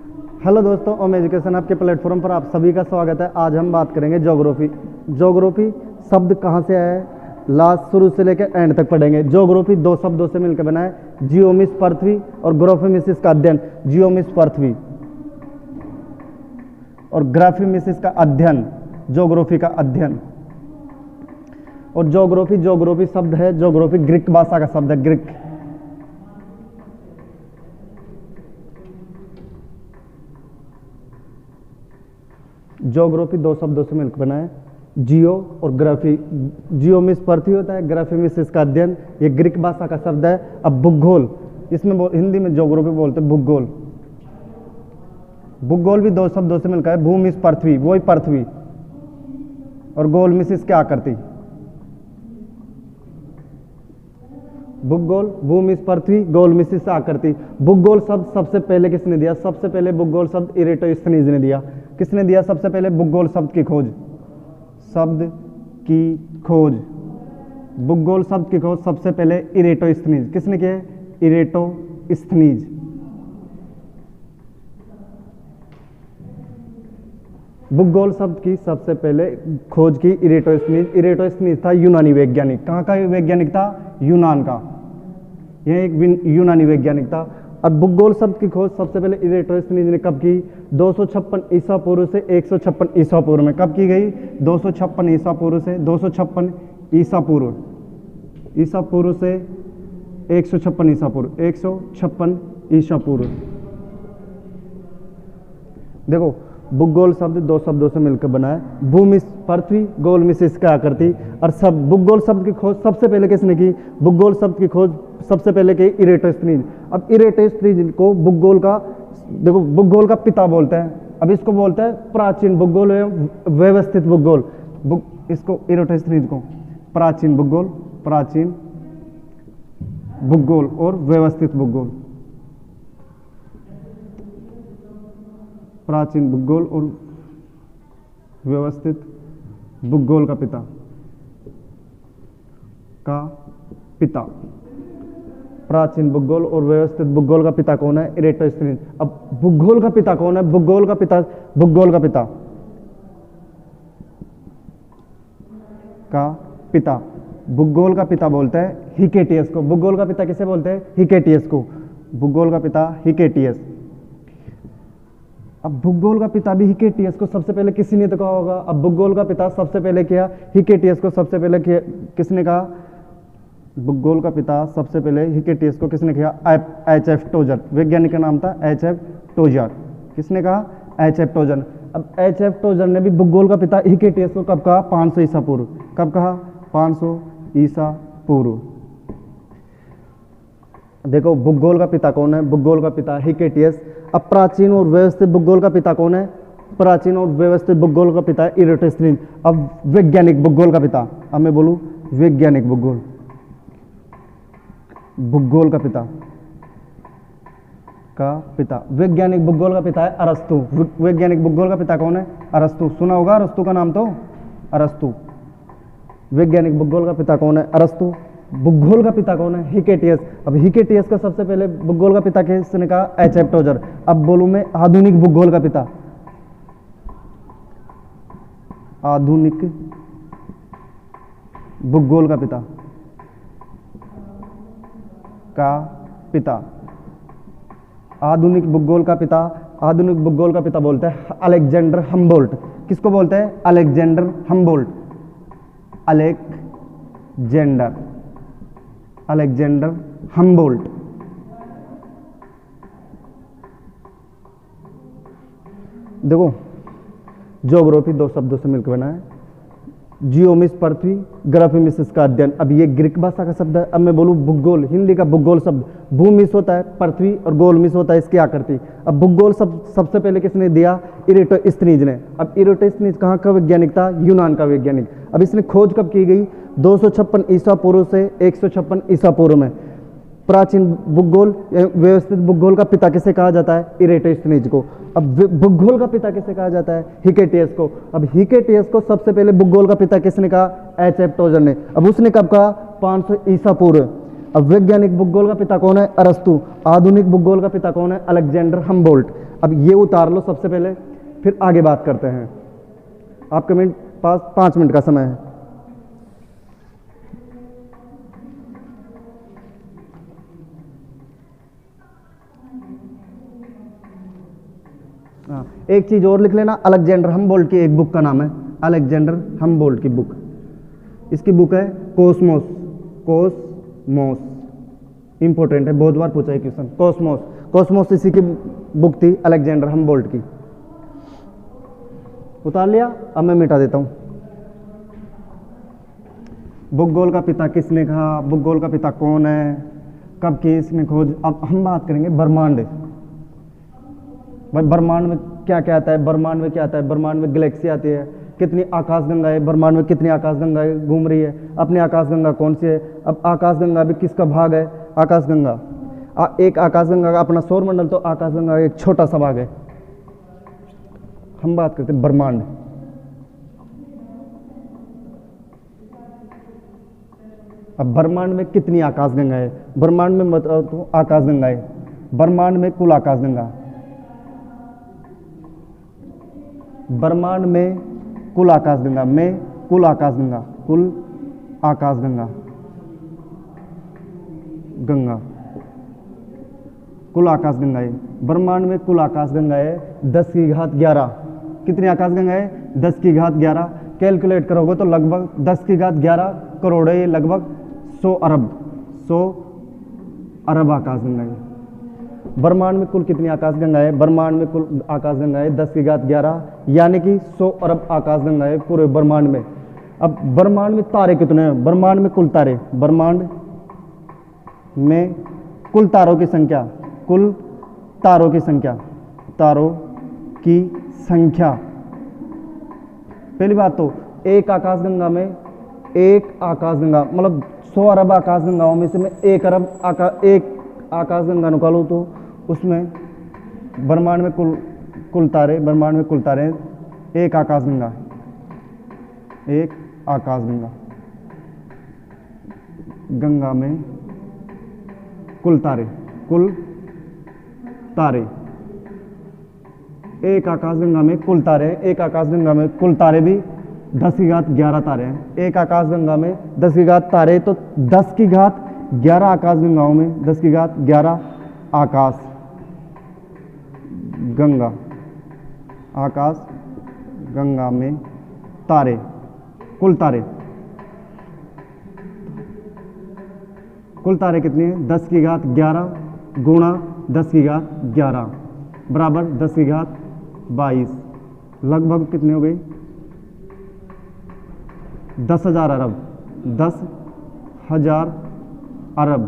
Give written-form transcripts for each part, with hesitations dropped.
Hello दोस्तों, ओम education आपके platform पर आप सभी का स्वागत है। आज हम बात करेंगे ज्योग्राफी। ज्योग्राफी शब्द कहाँ से आया है, लास्ट शुरू से लेकर एंड तक पढ़ेंगे। ज्योग्राफी दो शब्दों से मिलकर बना है, जियोमिस पृथ्वी और ग्राफिमिसिस का अध्ययन। जियोमिस पृथ्वी और ग्राफिमिसिस का अध्ययन, ज्योग्राफी का अध्ययन। और ज्योग्राफी शब्द है, ज्योग्राफी ग्रीक भाषा का शब्द है, ग्रीक। ज्योग्राफी दो शब्दों से मिलकर बना है, जियो और ग्राफी। जियोमिस पृथ्वी होता है, ग्राफिमिस इसका अध्ययन। ये ग्रीक भाषा का शब्द है। अब भूगोल, इसमें हिंदी में ज्योग्राफी बोलते हैं भूगोल। भूगोल भी दो शब्दों से मिलकर है, भूमिस पृथ्वी, वही पृथ्वी, और गोल मिस इसके आकृति। भूगोल, भूमिस पृथ्वी, गोल मिस इससे आकृति। भूगोल शब्द सबसे पहले किसने दिया? सबसे पहले भूगोल शब्द इरेटोस्थनीज ने दिया। किसने दिया सबसे पहले भूगोल शब्द की खोज? शब्द की खोज, भूगोल शब्द की खोज सबसे पहले इरेटोस्थनीज। किसने किया? इरेटोस्थनीज। भूगोल शब्द की सबसे पहले खोज की इरेटोस्थनीज। इरेटोस्थनीज था यूनानी वैज्ञानिक। कहाँ का वैज्ञानिक था? यूनान का। यह एक यूनानी वैज्ञानिक था। अब भूगोल शब्द की खोज सबसे पहले इरेटोस्थनीज ने कब की? 256 ईसा पूर्व से 156 ईसा पूर्व में। कब की गई? 256 ईसा पूर्व से 256 ईसा पूर्व, ईसा पूर्व से 156 ईसा पूर्व, 156 ईसा पूर्व। देखो, भूगोल शब्द दो शब्दों से मिलकर बना है, भूमिस पृथ्वी, गोल मिस इसका आकृति। और सब भूगोल शब्द की खोज सबसे पहले किसने की? भूगोल शब्द की खोज सबसे पहले की इरेटोस्थनीज। अब इरेटोस्थनीज को भूगोल का, देखो, भूगोल का पिता बोलते हैं। अब इसको बोलते हैं प्राचीन भूगोल एवं व्यवस्थित भूगोल। इसको इरेटोस्थनीज को प्राचीन भूगोल, प्राचीन भूगोल और व्यवस्थित भूगोल। प्राचीन भूगोल और व्यवस्थित भूगोल का पिता, प्राचीन भूगोल और व्यवस्थित भूगोल का पिता कौन है? इरेटोस्थनीज। अब भूगोल का पिता कौन है? भूगोल का पिता, भूगोल का पिता भूगोल का पिता बोलते हैं हिकेटियस को। भूगोल का पिता किसे बोलते हैं? हिकेटियस को। भूगोल का पिता हिकेटियस। अब भूगोल का पिता भी हिकेटियस को सबसे पहले किसने तो कहा होगा? अब भूगोल का पिता सबसे पहले किया हिकेटियस को, सबसे पहले किया किसने कहा? भूगोल का पिता सबसे पहले हिकेटियस को किसने किया? एच.एफ. टोजर। वैज्ञानिक का नाम था एच.एफ. टोजर। किसने कहा? एच.एफ. टोजर। अब एच.एफ. टोजर ने भी भूगोल का पिता हिकेटियस को कब कहा? 500 ईसा पूर्व। कब कहा? 500 ईसा पूर्व। देखो, भूगोल का पिता कौन है? भूगोल का पिता हिकेटियस। अब प्राचीन और व्यवस्थित भूगोल का पिता कौन है? प्राचीन और व्यवस्थित भूगोल का पिता इरेटोस्थनीज। अब वैज्ञानिक भूगोल का पिता, अब मैं बोलूं वैज्ञानिक भूगोल, भूगोल का पिता वैज्ञानिक भूगोल का पिता है अरस्तु। वैज्ञानिक भूगोल का पिता कौन है? अरस्तु। सुना होगा अरस्तु का नाम तो, अरस्तु। वैज्ञानिक भूगोल का पिता कौन है? अरस्तु। भूगोल का पिता कौन है? हिकेटियस। अब हिकेटियस का सबसे पहले भूगोल का पिता किसने कहा? एच.एफ. टोजर। अब बोलूं मैं आधुनिक भूगोल का पिता, आधुनिक भूगोल का पिता आधुनिक भूगोल का पिता, आधुनिक भूगोल का पिता बोलते हैं अलेक्जेंडर हम्बोल्ट। किसको बोलते हैं? Alexander Humboldt. Alexander Humboldt. देखो, ज्योग्राफी दो शब्दों से मिलकर बना है, जियोमिस पृथ्वी, ग्राफिमिस इसका अध्ययन। अब ये ग्रीक भाषा का शब्द है। अब मैं बोलूं भूगोल, हिंदी का भूगोल शब्द, भूमिस होता है पृथ्वी और गोलमिस होता है इसकी आकृति। अब भूगोल शब्द सबसे पहले किसने दिया? इरेटोस्थनीज ने। अब इरेटोस्थनीज कहाँ का वैज्ञानिक था? यूनान का वैज्ञानिक। अब इसने खोज कब की गई? 256 ईसा पूर्व से 156 ईसा पूर्व में। प्राचीन भूगोल व्यवस्थित भूगोल का पिता किसे कहा जाता है? इरेटोस्थनीज को। अब भूगोल का पिता किसे कहा जाता है? हिकेटियस को। अब हिकेटियस को सबसे पहले भूगोल का पिता किसने कहा? एच.एफ. टोजर ने। अब उसने कब कहा? 500 ईसा पूर्व। अब वैज्ञानिक भूगोल का पिता कौन है? अरस्तु। आधुनिक भूगोल का पिता कौन है? Alexander Humboldt. अब ये उतार लो सबसे पहले, फिर आगे बात करते हैं। आपके पास 5 मिनट का समय है। एक चीज और लिख लेना, अलेक्जेंडर हमबोल्ट की एक बुक का नाम है, अलेक्जेंडर हमबोल्ट की बुक। इसकी बुक है कोस्मोस। कोस्मोस इंपॉर्टेंट है, बहुत बार पूछा है क्वेश्चन। कोस्मोस, कोस्मोस इसी की बुक थी, अलेक्जेंडर हमबोल्ट की। उतार लिया? अब मैं मिटा देता हूं। भूगोल का पिता किसने कहा, भूगोल का पिता कौन है, कब की इसने खोज। अब हम बात करेंगे ब्रह्मांड। भाई ब्रह्मांड में क्या क्या आता है, ब्रह्मांड में क्या आता है, ब्रह्मांड में गैलेक्सी आती है, कितनी आकाशगंगा है, ब्रह्मांड में कितनी आकाशगंगाएं घूम रही है, अपनी आकाशगंगा कौन सी है। अब आकाशगंगा भी किसका भाग है, आकाशगंगा एक आकाशगंगा का अपना सौरमंडल, तो आकाशगंगा का एक छोटा सा भाग है। हम बात करते हैं ब्रह्मांड। अब ब्रह्मांड में कितनी आकाशगंगा है, ब्रह्मांड में बताओ तो आकाशगंगा है, ब्रह्मांड में कुल आकाशगंगा, ब्रह्मांड में कुल आकाशगंगा, में कुल आकाशगंगा, कुल आकाशगंगा, गंगा कुल आकाशगंगा है। ब्रह्मांड में कुल आकाशगंगा है 10 की घात 11। कितनी आकाशगंगा है, 10 की घात 11। कैलकुलेट करोगे तो लगभग 10 की घात 11 करोड़ है, लगभग 100 अरब आकाशगंगा है। ब्रह्मांड में कुल कितनी आकाशगंगा है, ब्रह्मांड में कुल आकाशगंगा है 10 की घात 11, यानी कि 100 अरब आकाशगंगा है पूरे ब्रह्मांड में। अब ब्रह्मांड में तारे कितने हैं, ब्रह्मांड में कुल तारे, ब्रह्मांड में कुल तारों की संख्या, कुल तारों की संख्या, तारों की संख्या। पहली बात तो एक आकाशगंगा में, एक आकाशगंगा मतलब 100 अरब आकाशगंगाओं में से मैं एक आकाशगंगा निकालूं तो उसमें ब्रह्मांड में कुल तारे, ब्रह्मांड में कुल तारे एक आकाशगंगा, एक आकाशगंगा, गंगा में कुल तारे, कुल तारे, एक आकाशगंगा में कुल तारे, एक आकाशगंगा में कुल तारे भी 10 की घात 11 तारे हैं। एक आकाशगंगा में 10 की घात तारे, तो 10 की घात 11 आकाशगंगाओं में 10 की घात 11 आकाश गंगा, आकाश गंगा में तारे, कुल तारे, कुल तारे कितने हैं, 10 की घात 11 गुणा 10 की घात 11 बराबर 10 की घात 22, लगभग कितने हो गए 10,000 अरब, 10,000 अरब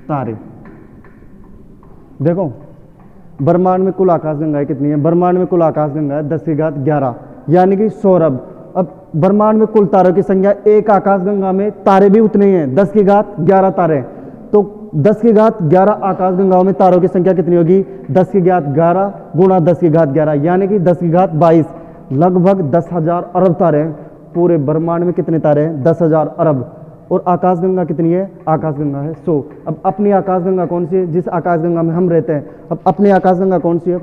तारे। देखो ब्रह्मांड में कुल आकाशगंगाएं कितनी है, ब्रह्मांड में कुल आकाशगंगाएं 10 की घात 11, यानी कि 100 अरब। अब ब्रह्मांड में कुल तारों की संख्या, एक आकाशगंगा में तारे भी उतने ही हैं, 10 की घात 11 तारे, तो 10 की घात 11 आकाशगंगाओं में तारों की संख्या कितनी होगी, 10 की घात 11 गुणा 10 की घात 11, यानी कि 10 की घात 22, लगभग 10,000 अरब तारे हैं। पूरे ब्रह्मांड में कितने तारे हैं, 10,000 अरब। और आकाशगंगा कितनी है, आकाशगंगा है 100। अब अपनी आकाशगंगा कौन सी है, जिस आकाशगंगा में हम रहते हैं, अब अपनी आकाशगंगा कौन सी है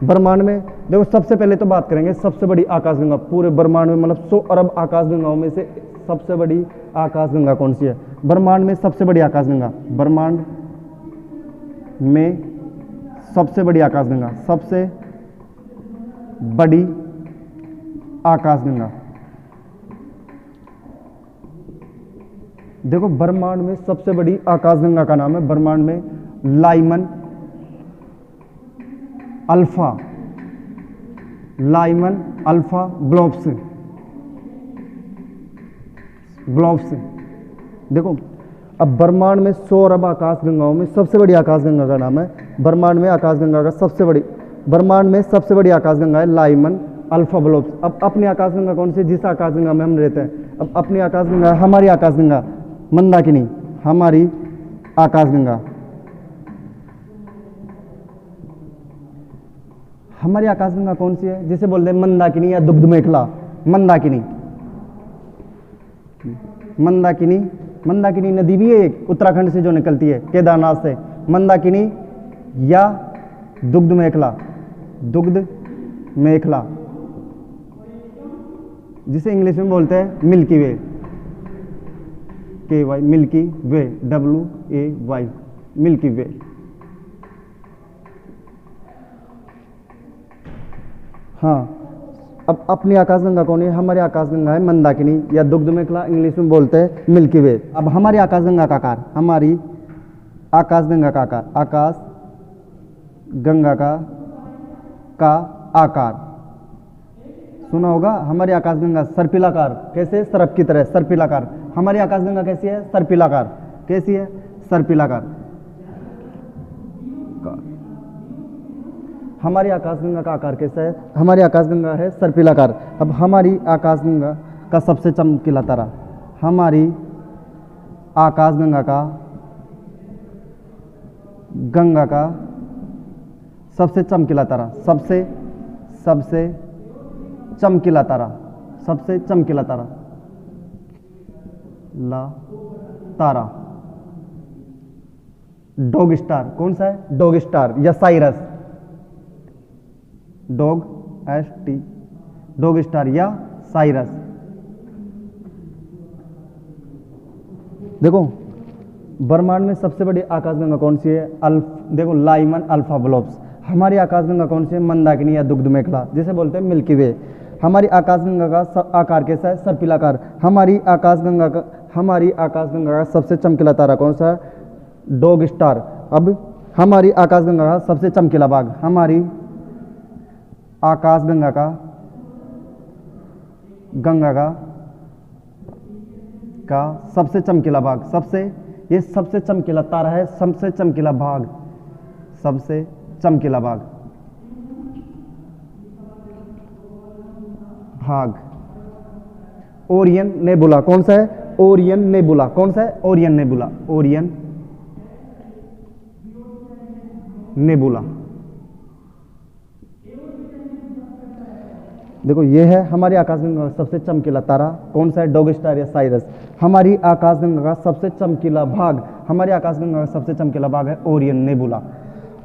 ब्रह्मांड में। देखो सबसे पहले तो बात करेंगे सबसे बड़ी आकाशगंगा पूरे ब्रह्मांड में, मतलब 100 अरब आकाशगंगाओं में से सबसे बड़ी आकाशगंगा कौन सी है। ब्रह्मांड में सबसे बड़ी आकाशगंगा, ब्रह्मांड में सबसे बड़ी आकाशगंगा, सबसे बड़ी आकाशगंगा, देखो ब्रह्मांड में सबसे बड़ी आकाशगंगा का नाम है, ब्रह्मांड में Lyman alpha, Lyman alpha blobs, blobs. देखो अब ब्रह्मांड में 100 अरब आकाशगंगाओं में सबसे बड़ी आकाशगंगा का नाम है, ब्रह्मांड में आकाशगंगा का सबसे बड़ी, ब्रह्मांड में सबसे बड़ी आकाशगंगा है लाइमन अल्फा ब्लोब्स। अब अपनी आकाशगंगा कौन सी, जिस आकाशगंगा में हम रहते हैं। अब अपनी आकाशगंगा, हमारी आकाशगंगा मंदाकिनी, हमारी आकाशगंगा, हमारी आकाशगंगा कौन सी है, जिसे बोलते हैं मंदाकिनी या दुग्ध मेखला। मंदाकिनी, मंदाकिनी, मंदाकिनी नदी भी है एक उत्तराखंड से जो निकलती है केदारनाथ से, मंदाकिनी या दुग्ध मेखला, दुग्ध मेखला, जिसे इंग्लिश में बोलते हैं मिल्की वे, KY, मिल्की वे, WAY, मिल्की वे। हाँ, अब अपनी आकाशगंगा कौन है? हमारी आकाशगंगा है मंदाकिनी या दुग्ध मेखला, इंग्लिश में बोलते हैं मिल्की वे। अब हमारी आकाशगंगा का आकार, हमारी आकाशगंगा का आकार, आकाश गंगा का आकार सुना होगा। हमारी आकाशगंगा सर्पिलाकार, कैसे? सरप की तरह सर्पिलाकार। हमारी आकाशगंगा कैसी है? सर्पिलाकार। कैसी है? सर्पिलाकार। हमारी आकाशगंगा का आकार कैसा है? हमारी आकाशगंगा है सर्पिलाकार। अब हमारी आकाशगंगा का सबसे चमकीला तारा, हमारी आकाशगंगा का सबसे चमकीला तारा, सबसे चमकीला तारा, सबसे चमकीला तारा, तारा डॉग स्टार। कौन सा है? डॉग स्टार या Cyrus, dog ST, dog star या साइरस। देखो ब्रह्मांड में सबसे बड़ी आकाशगंगा कौन सी है? देखो लाइमन अल्फा ब्लोब्स। हमारी आकाशगंगा कौन सी है? मंदाकिनी या दुग्ध मेखला, जिसे बोलते हैं मिल्की वे। हमारी आकाशगंगा का आकार कैसा है? सर्पिलाकार। हमारी आकाशगंगा का सबसे चमकीला तारा कौन सा है? Dog star. अब हमारी आकाशगंगा का सबसे चमकीला भाग, हमारी आकाशगंगा का सबसे चमकीला भाग, ये सबसे चमकीला तारा है, सबसे चमकीला भाग, सबसे चमकीला भाग ओरियन नेबुला। कौन सा है? Orion nebula. कौन सा है? Orion nebula, Orion nebula. देखो ये है हमारी आकाशगंगा का सबसे चमकीला तारा, कौन सा है? डॉग स्टार या साइरस। हमारी आकाशगंगा का सबसे चमकीला भाग, हमारी आकाशगंगा का सबसे चमकीला भाग है ओरियन नेबुला।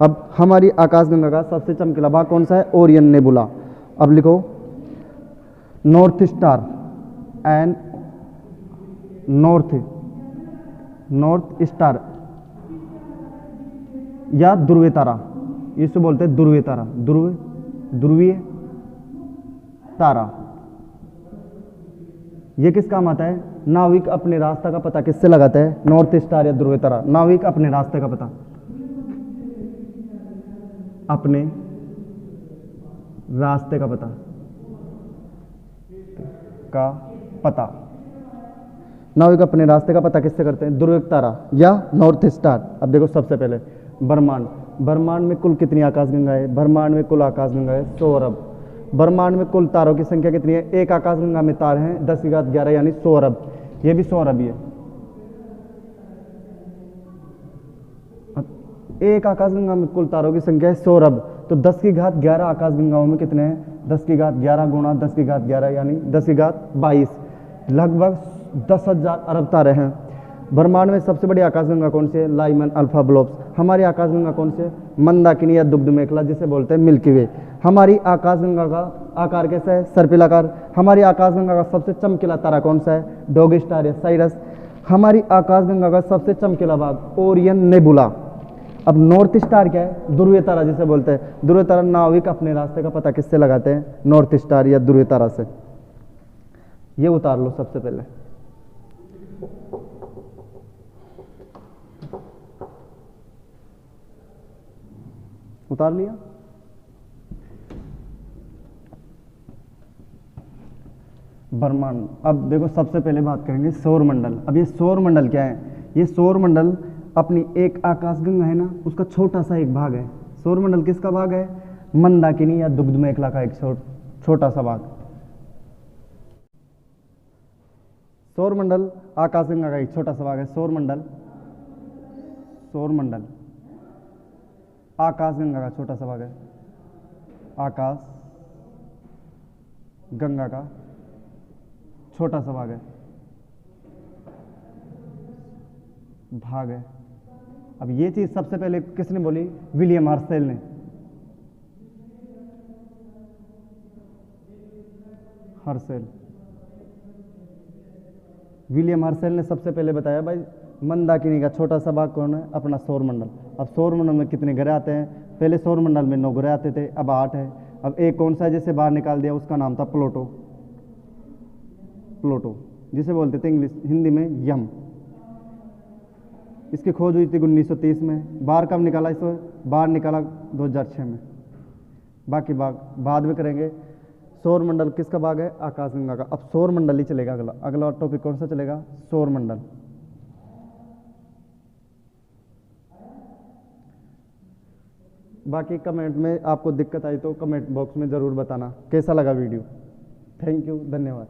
अब हमारी आकाशगंगा का सबसे चमकीला भाग कौन सा है? Orion nebula. अब लिखो north star and north star या ध्रुवीय तारा, इसे बोलते हैं ध्रुवीय तारा, ध्रुवीय तारा। ये किस काम आता है? नाविक अपने रास्ता का पता किससे लगाते हैं? नॉर्थ स्टार या ध्रुवीय तारा। नाविक अपने रास्ते का पता, अपने रास्ते का पता नाविक अपने रास्ते का पता किससे करते हैं? ध्रुवीय तारा या नॉर्थ स्टार। अब देखो सबसे पहले ब्रह्मांड में कुल कितनी आकाशगंगा है? ब्रह्मांड में कुल आकाशगंगा है 100 अरब। ब्रह्मांड में कुल तारों की संख्या कितनी है? एक आकाशगंगा में तार हैं 10⁻11 यानी 100 अरब। ये भी 100 अरब ही है। एक आकाशगंगा में कुल तारों की संख्या है 100 अरब, तो 10⁻11 आकाशगंगाओं में कितने हैं? 10⁻11 गुणा 10⁻11 यानी 10⁻22, लगभग 10,000 अरब तारे हैं। ब्रह्मांड में सबसे बड़ी आकाशगंगा कौन सी है? Lyman alpha blobs. हमारी आकाशगंगा कौन सी है? मंदाकिनी या दुग्ध मेखला, जिसे बोलते हैं मिल्की वे। हमारी आकाशगंगा का आकार कैसा है? सर्पिलाकार। हमारी आकाशगंगा का सबसे चमकीला तारा कौन सा है? डॉग स्टार या साइरस। हमारी आकाशगंगा का सबसे चमकीला भाग ओरियन नेबुला। अब नॉर्थ स्टार क्या है? ध्रुवीय तारा, जिसे बोलते हैं ध्रुवीय तारा। नाविक अपने रास्ते का पता किससे लगाते हैं? नॉर्थ स्टार या ध्रुवीय तारा से। ये उतार लो सबसे पहले। उतार लिया? ब्रह्मांड। अब देखो सबसे पहले बात करेंगे सौरमंडल। अब ये सौरमंडल क्या है? ये सौरमंडल अपनी एक आकाशगंगा है ना, उसका छोटा सा एक भाग है। सौरमंडल किसका भाग है? मंदाकिनी या दुग्ध मेखला का एक छोटा सा भाग। सौरमंडल आकाशगंगा का एक छोटा सा भाग है। सौरमंडल आकाशगंगा का छोटा सा भाग है। आकाश गंगा का छोटा सा भाग है। अब ये चीज सबसे पहले किसने बोली? विलियम हर्शेल ने। हर्सेल। विलियम हर्सेल ने सबसे पहले बताया भाई मंदाकिनी का छोटा सा भाग कौन है, अपना सौरमंडल। अब सौरमंडल में कितने ग्रह आते हैं, पहले सौरमंडल में 9 ग्रह आते थे, अब 8 है। अब एक कौन सा है जिसे बाहर निकाल दिया, उसका नाम था प्लूटो। प्लूटो जिसे बोलते थे इंग्लिश हिंदी में यम। इसकी खोज हुई थी 1930 में। बाहर कब निकाला इसको, बाहर निकाला 2006 में। बाकी भाग बाद में करेंगे। सौरमंडल किसका भाग है, आकाशगंगा का। अब सौरमंडल ही चलेगा अगला। अगला टॉपिक कौन सा चलेगा, सौरमंडल। बाकी कमेंट में आपको दिक्कत आई तो कमेंट बॉक्स में ज़रूर बताना कैसा लगा वीडियो। थैंक यू, धन्यवाद।